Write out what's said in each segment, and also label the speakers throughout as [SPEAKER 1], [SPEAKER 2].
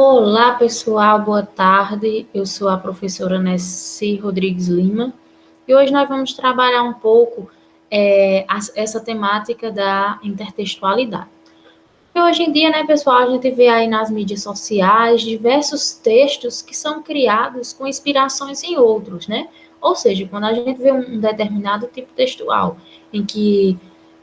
[SPEAKER 1] Olá, pessoal, boa tarde. Eu sou a professora Nessi Rodrigues Lima e hoje nós vamos trabalhar um pouco essa temática da intertextualidade. E hoje em dia, né, pessoal, a gente vê aí nas mídias sociais diversos textos que são criados com inspirações em outros, né? Ou seja, quando a gente vê um determinado tipo textual em que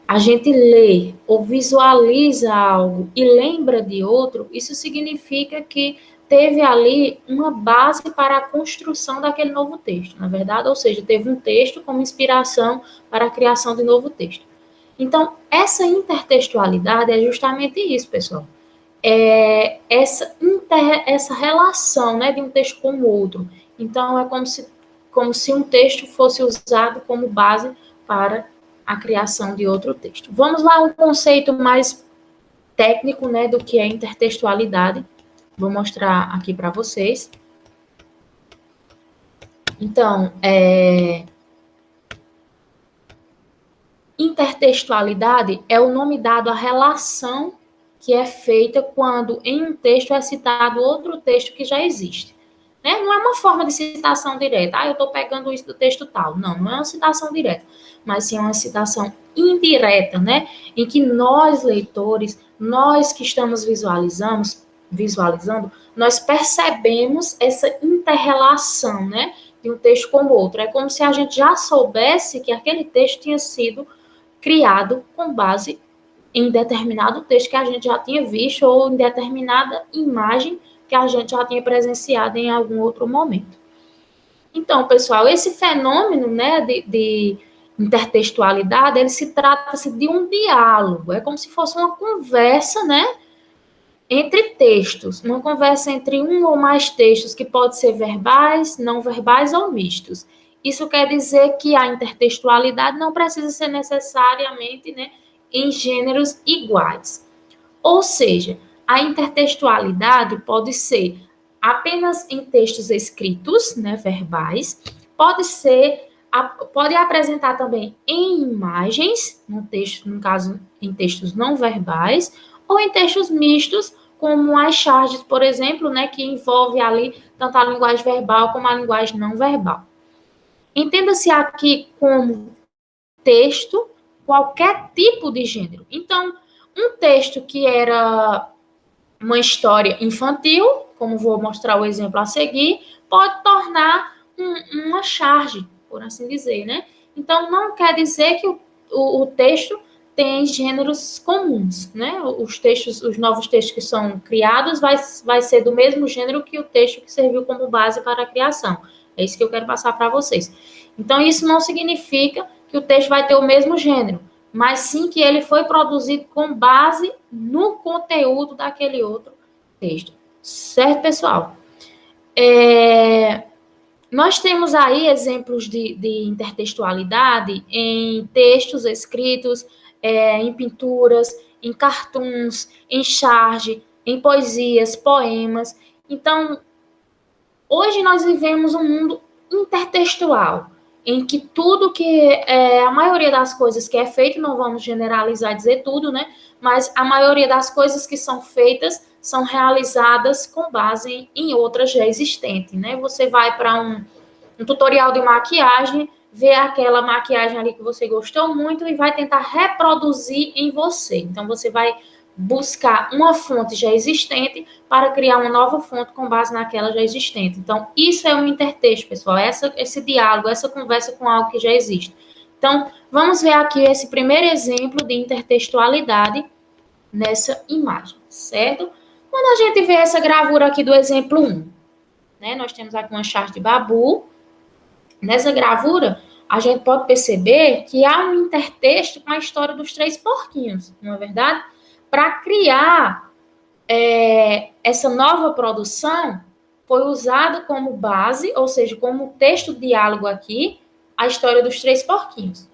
[SPEAKER 1] a gente lê ou visualiza algo e lembra de outro, isso significa que teve ali uma base para a construção daquele novo texto, na verdade, ou seja, teve um texto como inspiração para a criação de novo texto. Então, essa intertextualidade é justamente isso, pessoal. Essa relação, né, de um texto com o outro. Então, é como se um texto fosse usado como base para a criação de outro texto. Vamos lá, um conceito mais técnico, né, do que é intertextualidade. Vou mostrar aqui para vocês. Então, intertextualidade é o nome dado à relação que é feita quando em um texto é citado outro texto que já existe. Né? Não é uma forma de citação direta. Eu estou pegando isso do texto tal. Não, não é uma citação direta, mas sim uma citação indireta, né? Em que nós, leitores, nós que estamos visualizando, nós percebemos essa interrelação, né? De um texto com o outro. É como se a gente já soubesse que aquele texto tinha sido criado com base em determinado texto que a gente já tinha visto ou em determinada imagem que a gente já tinha presenciado em algum outro momento. Então, pessoal, esse fenômeno, né, de intertextualidade, ele se trata-se de um diálogo, é como se fosse uma conversa, né, entre textos, uma conversa entre um ou mais textos que pode ser verbais, não verbais ou mistos. Isso quer dizer que a intertextualidade não precisa ser necessariamente, né, em gêneros iguais. Ou seja, a intertextualidade pode ser apenas em textos escritos, né, verbais, pode apresentar também em imagens, no caso, em textos não verbais, ou em textos mistos, como as charges, por exemplo, né, que envolve ali tanto a linguagem verbal como a linguagem não verbal. Entenda-se aqui como texto qualquer tipo de gênero. Então, um texto que era uma história infantil, como vou mostrar o exemplo a seguir, pode tornar uma charge, por assim dizer, né? Então, não quer dizer que o texto tem gêneros comuns, né? Os novos textos que são criados vai ser do mesmo gênero que o texto que serviu como base para a criação. É isso que eu quero passar para vocês. Então, isso não significa que o texto vai ter o mesmo gênero, mas sim que ele foi produzido com base no conteúdo daquele outro texto. Certo, pessoal? Nós temos aí exemplos de intertextualidade em textos escritos, em pinturas, em cartoons, em charge, em poesias, poemas. Então, hoje nós vivemos um mundo intertextual, em que tudo que a maioria das coisas que é feito, não vamos generalizar e dizer tudo, né? Mas a maioria das coisas que são feitas são realizadas com base em outras já existentes, né? Você vai para um tutorial de maquiagem, vê aquela maquiagem ali que você gostou muito e vai tentar reproduzir em você. Então, você vai buscar uma fonte já existente para criar uma nova fonte com base naquela já existente. Então, isso é um intertexto, pessoal, esse diálogo, essa conversa com algo que já existe. Então, vamos ver aqui esse primeiro exemplo de intertextualidade nessa imagem, certo? Quando a gente vê essa gravura aqui do exemplo 1, né, nós temos aqui uma charge de babu. Nessa gravura, a gente pode perceber que há um intertexto com a história dos três porquinhos, não é verdade? Para criar essa nova produção, foi usado como base, ou seja, como texto diálogo aqui, a história dos três porquinhos.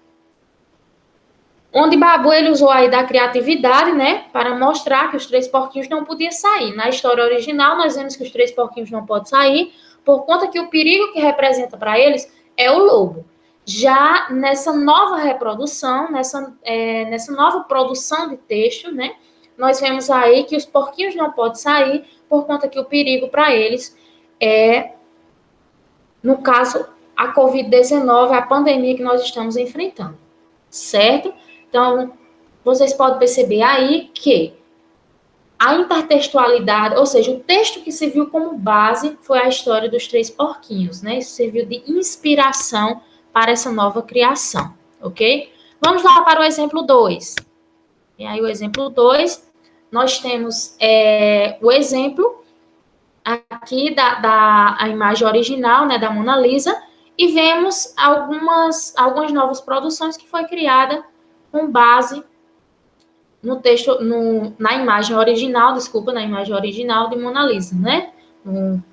[SPEAKER 1] Onde Babu ele usou aí da criatividade, né, para mostrar que os três porquinhos não podiam sair. Na história original, nós vemos que os três porquinhos não podem sair, por conta que o perigo que representa para eles é o lobo. Já nessa nova reprodução, nessa nova produção de texto, né, nós vemos aí que os porquinhos não podem sair por conta que o perigo para eles é, no caso, a Covid-19, a pandemia que nós estamos enfrentando, certo? Então, vocês podem perceber aí que a intertextualidade, ou seja, o texto que serviu como base foi a história dos três porquinhos, né? Isso serviu de inspiração para essa nova criação, ok? Vamos lá para o exemplo 2. E aí, o exemplo 2, nós temos o exemplo aqui da imagem original, né, da Mona Lisa, e vemos algumas novas produções que foi criada com base no texto, na imagem original, na imagem original de Mona Lisa, né? No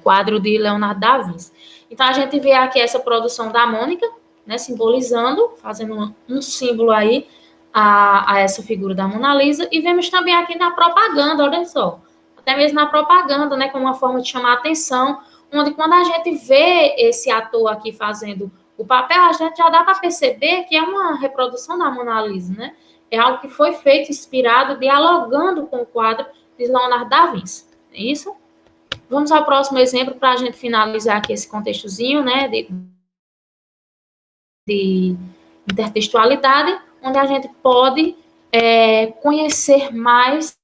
[SPEAKER 1] quadro de Leonardo da Vinci. Então, a gente vê aqui essa produção da Mônica, né, simbolizando, fazendo um símbolo aí a essa figura da Mona Lisa, e vemos também aqui na propaganda, olha só, até mesmo na propaganda, né, como uma forma de chamar a atenção, onde quando a gente vê esse ator aqui fazendo o papel, a gente já dá para perceber que é uma reprodução da Mona Lisa, né? É algo que foi feito, inspirado, dialogando com o quadro de Leonardo da Vinci. É isso? Vamos ao próximo exemplo para a gente finalizar aqui esse contextozinho, né, de intertextualidade, onde a gente pode conhecer mais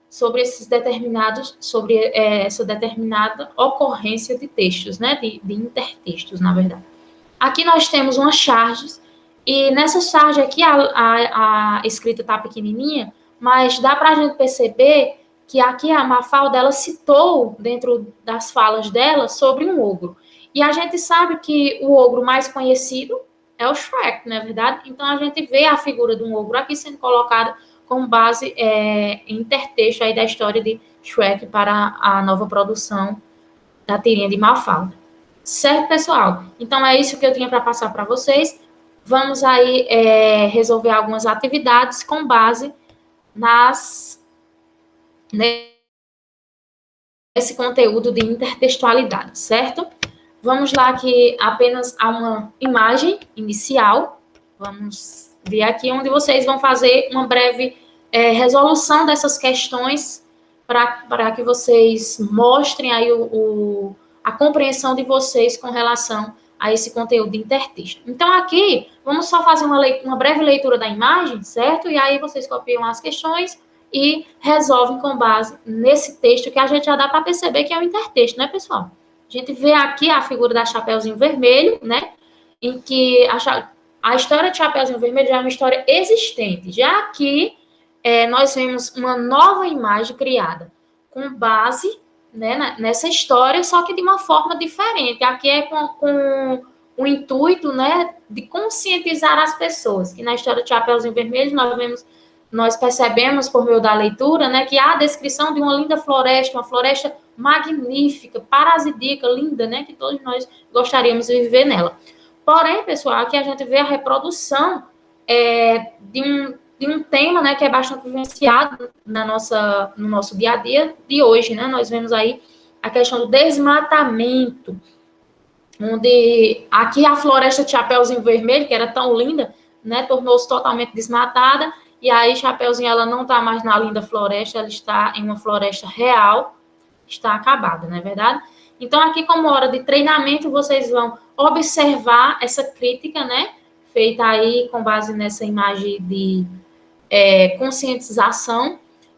[SPEAKER 1] sobre esses determinados, sobre essa determinada ocorrência de textos, né, de intertextos, na verdade. Aqui nós temos uma charge, e nessa charge aqui a escrita está pequenininha, mas dá para a gente perceber que aqui a Mafalda, ela citou, dentro das falas dela, sobre um ogro. E a gente sabe que o ogro mais conhecido é o Shrek, não é verdade? Então, a gente vê a figura de um ogro aqui sendo colocada com base em intertexto aí da história de Shrek para a nova produção da tirinha de Mafalda. Certo, pessoal? Então, é isso que eu tinha para passar para vocês. Vamos aí resolver algumas atividades com base nesse conteúdo de intertextualidade, certo? Vamos lá que apenas há uma imagem inicial. Vamos ver aqui onde vocês vão fazer uma breve resolução dessas questões para que vocês mostrem aí a compreensão de vocês com relação a esse conteúdo de intertexto. Então, aqui, vamos só fazer uma breve leitura da imagem, certo? E aí vocês copiam as questões e resolvem com base nesse texto que a gente já dá para perceber que é um intertexto, né, pessoal? A gente vê aqui a figura da Chapeuzinho Vermelho, né? Em que a história de Chapeuzinho Vermelho já é uma história existente. Já aqui, nós vemos uma nova imagem criada com base, né, nessa história, só que de uma forma diferente. Aqui é com o intuito, né, de conscientizar as pessoas. Que na história de Chapeuzinho Vermelho nós percebemos por meio da leitura, né, que há a descrição de uma linda floresta, uma floresta magnífica, paradisíaca, linda, né, que todos nós gostaríamos de viver nela. Porém, pessoal, aqui a gente vê a reprodução de um tema, né, que é bastante vivenciado no nosso dia a dia de hoje, né? Nós vemos aí a questão do desmatamento, onde aqui a floresta de Chapeuzinho Vermelho, que era tão linda, né, tornou-se totalmente desmatada, e aí Chapeuzinho, ela não está mais na linda floresta, ela está em uma floresta real, está acabada, não é verdade? Então, aqui como hora de treinamento, vocês vão observar essa crítica, né, feita aí com base nessa imagem de conscientização,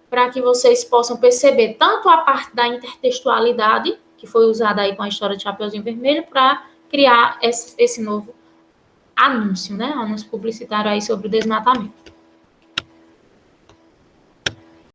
[SPEAKER 1] para que vocês possam perceber tanto a parte da intertextualidade, que foi usada aí com a história de Chapeuzinho Vermelho, para criar esse novo anúncio, né, anúncio publicitário aí sobre o desmatamento.